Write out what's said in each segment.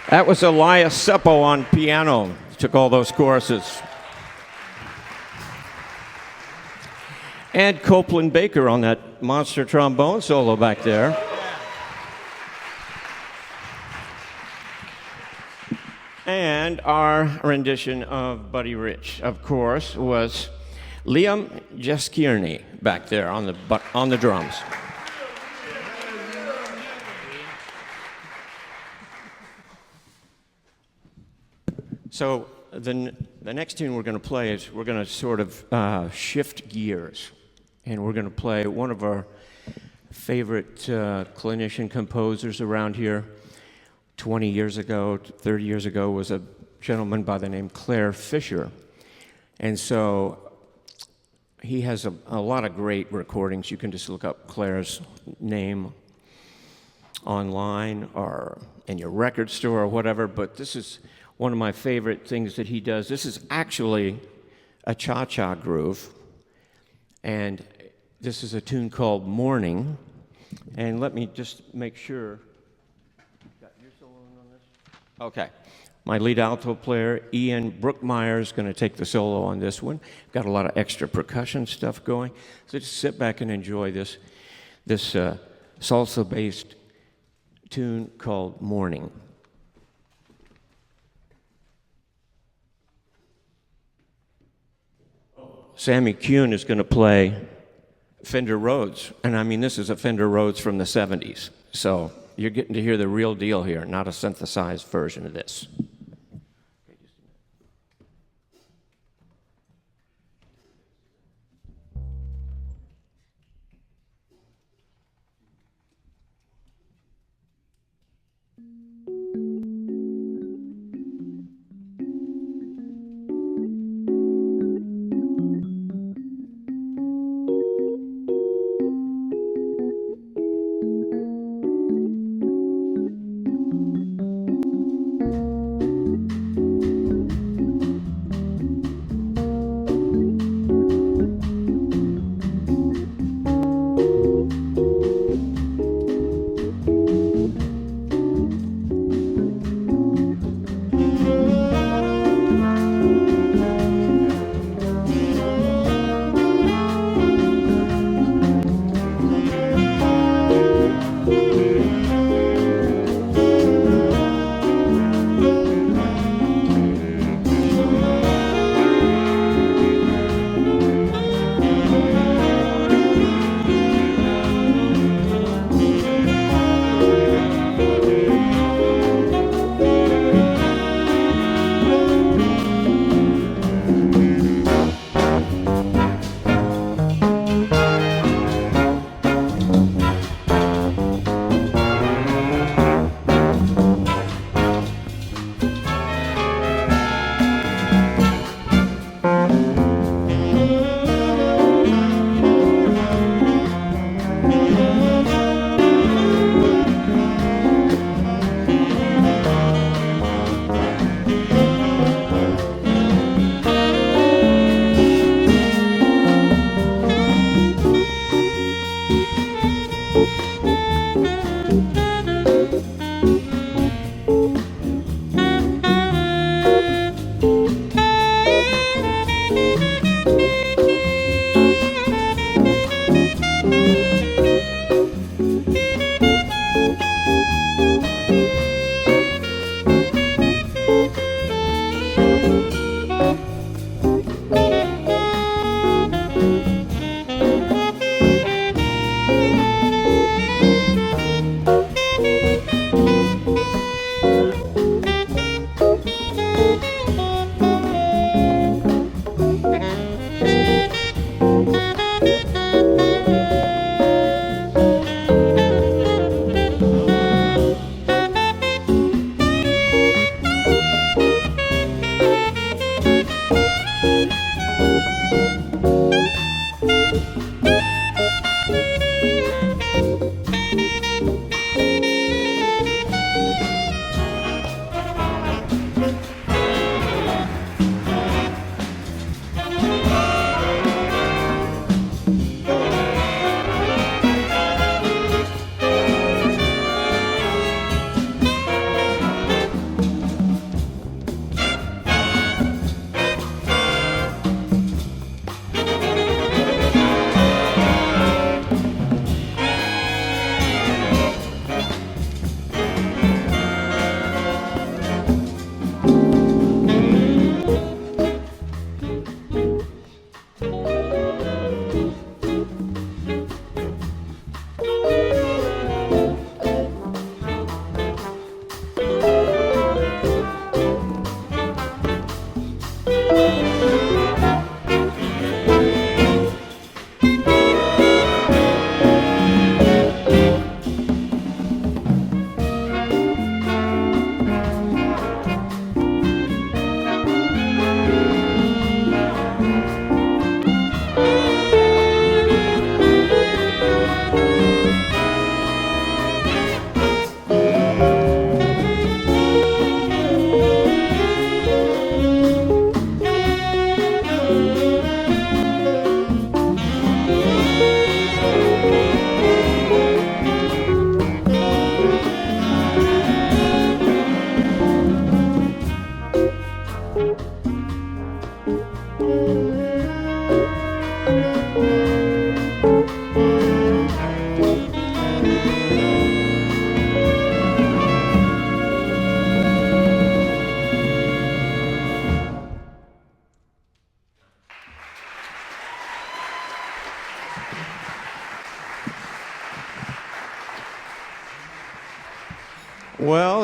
That was Elias Seppo on piano. Took all those choruses. And Copeland Baker on that monster trombone solo back there. And our rendition of Buddy Rich, of course, was Liam Jeskierny back there on the drums. So the next tune we're going to play is we're going to sort of shift gears, and we're going to play one of our favorite clinician composers around here. 20 years ago, 30 years ago, was a gentleman by the name Claire Fisher. And so he has a lot of great recordings. You can just look up Claire's name online or in your record store or whatever, but this is one of my favorite things that he does. This is actually a cha-cha groove, and this is a tune called Morning. And let me just make sure. Got your solo on this? Okay. My lead alto player, Ian Brookmeyer, is going to take the solo on this one. Got a lot of extra percussion stuff going. So just sit back and enjoy this salsa-based tune called Morning. Sammy Kuhn is going to play Fender Rhodes, and I mean this is a Fender Rhodes from the 70s, so you're getting to hear the real deal here, not a synthesized version of this.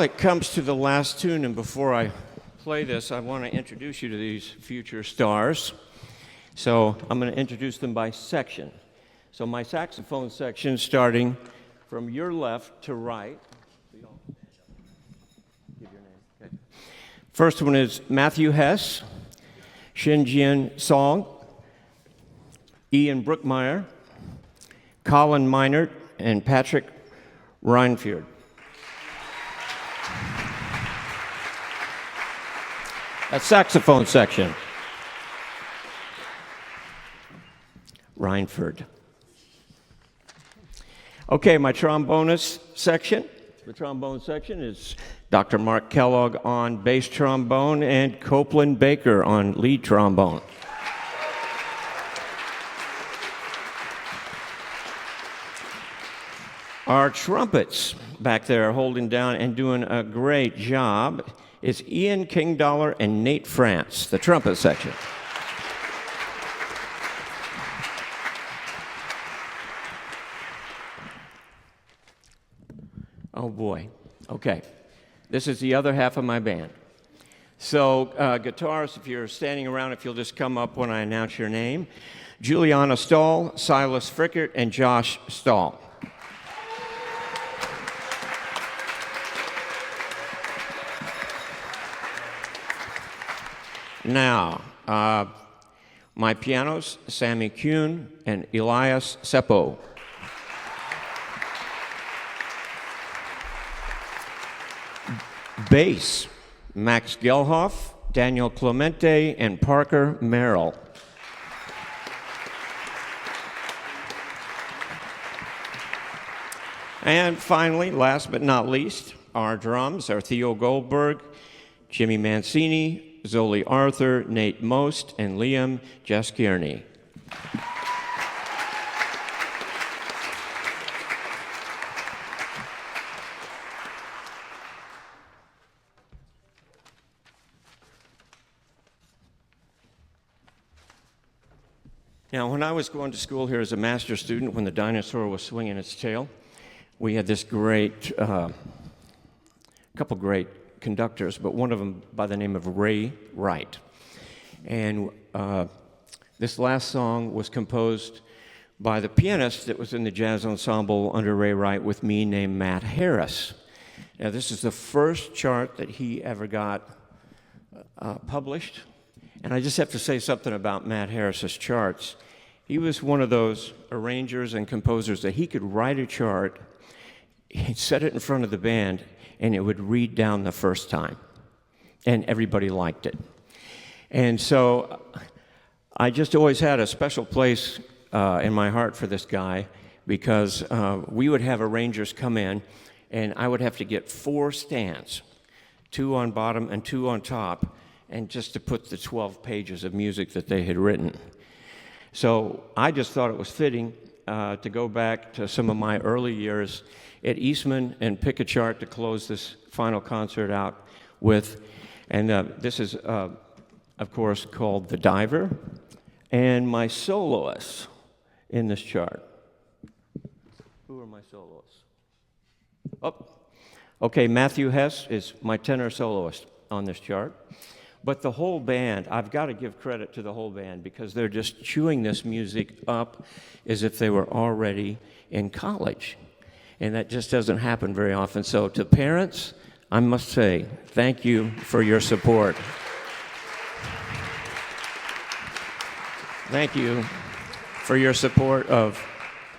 it comes to the last tune, and before I play this, I want to introduce you to these future stars. So I'm going to introduce them by section. So my saxophone section, starting from your left to right. Give your name. Okay. First one is Matthew Hess, Shinjian Song, Ian Brookmeyer, Colin Meinert, and Patrick Reinfeld. That's saxophone section. Reinfeld. Okay, my trombonist section. The trombone section is Dr. Mark Kellogg on bass trombone and Copeland Baker on lead trombone. Our trumpets back there holding down and doing a great job is Ian Kingdollar and Nate France, the trumpet section. Oh boy. Okay. This is the other half of my band. So guitars, if you're standing around, if you'll just come up when I announce your name. Juliana Stahl, Silas Frickert, and Josh Stahl. Now, my pianos, Sammy Kuhn and Elias Seppo. Bass, Max Gelhoff, Daniel Clemente, and Parker Merrill. And finally, last but not least, our drums are Theo Goldberg, Jimmy Mancini, Zoli Arthur, Nate Most, and Liam Jaskierney. Now, when I was going to school here as a master's student, when the dinosaur was swinging its tail, we had this couple great conductors, but one of them by the name of Ray Wright. And this last song was composed by the pianist that was in the jazz ensemble under Ray Wright with me, named Matt Harris. Now, this is the first chart that he ever got published. And I just have to say something about Matt Harris's charts. He was one of those arrangers and composers that he could write a chart, he'd set it in front of the band, and it would read down the first time. And everybody liked it. And so I just always had a special place in my heart for this guy, because we would have arrangers come in, and I would have to get 4 stands, 2 on bottom and 2 on top, and just to put the 12 pages of music that they had written. So I just thought it was fitting to go back to some of my early years at Eastman and pick a chart to close this final concert out with. And this is, of course, called The Diver. And my soloists in this chart. Who are my soloists? Oh, okay, Matthew Hess is my tenor soloist on this chart. But the whole band, I've got to give credit to the whole band, because they're just chewing this music up as if they were already in college. And that just doesn't happen very often. So to parents, I must say, thank you for your support. Thank you for your support of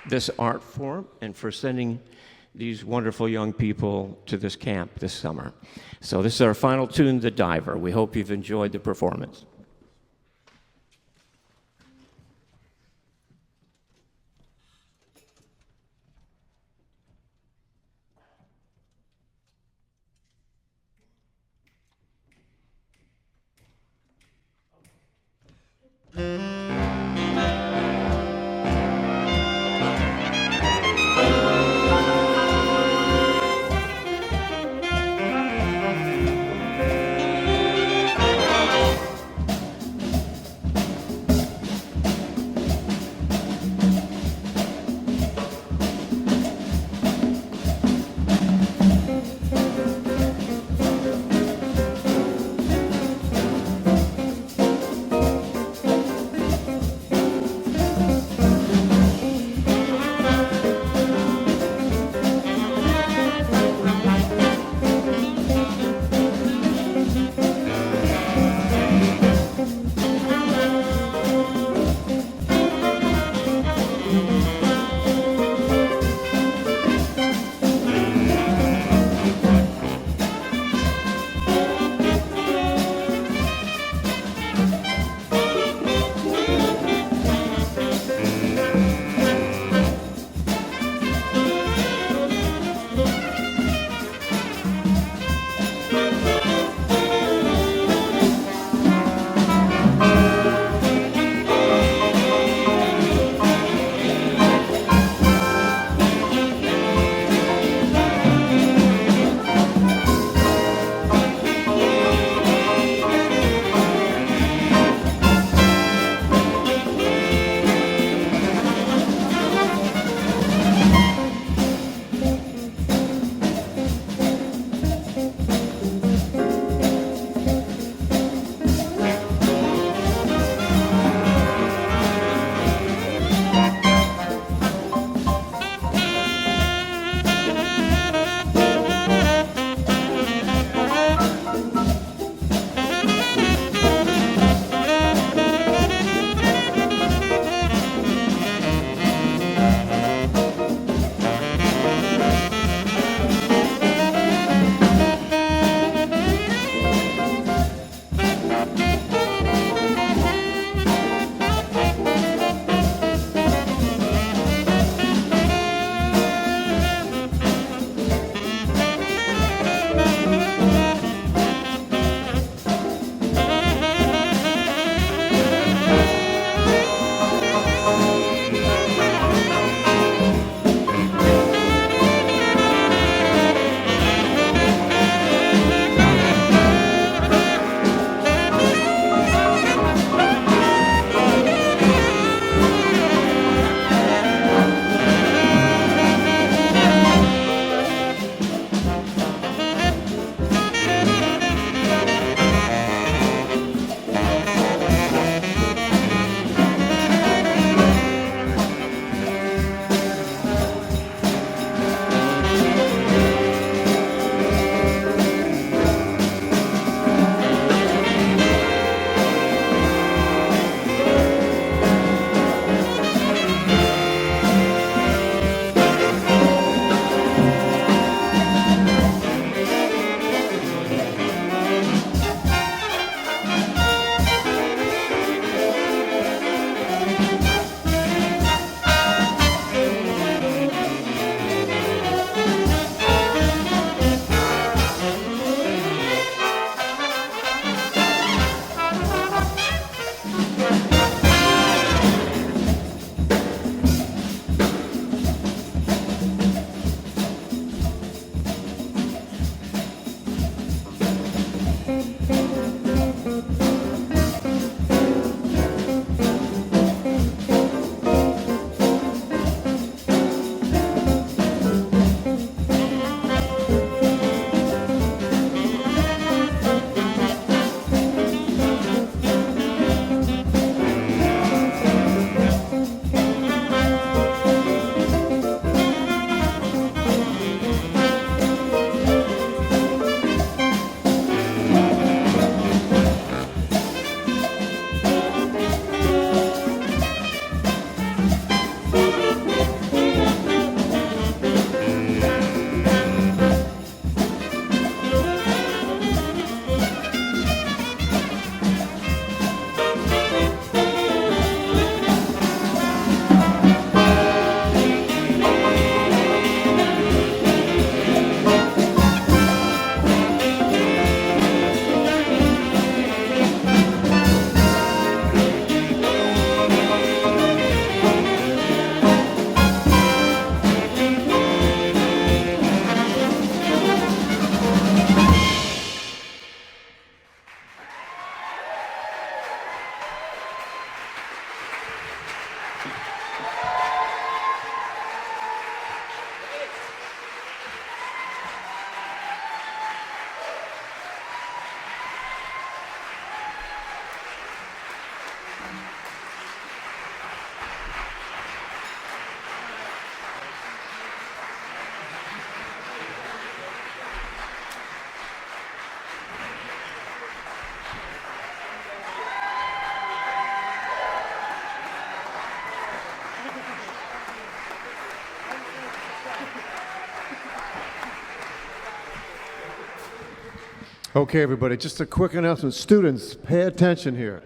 this art form and for sending these wonderful young people to this camp this summer. So this is our final tune, The Diver. We hope you've enjoyed the performance. Okay, everybody, just a quick announcement. Students, pay attention here.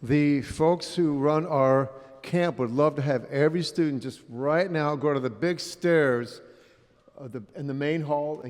The folks who run our camp would love to have every student just right now go to the big stairs in the main hall and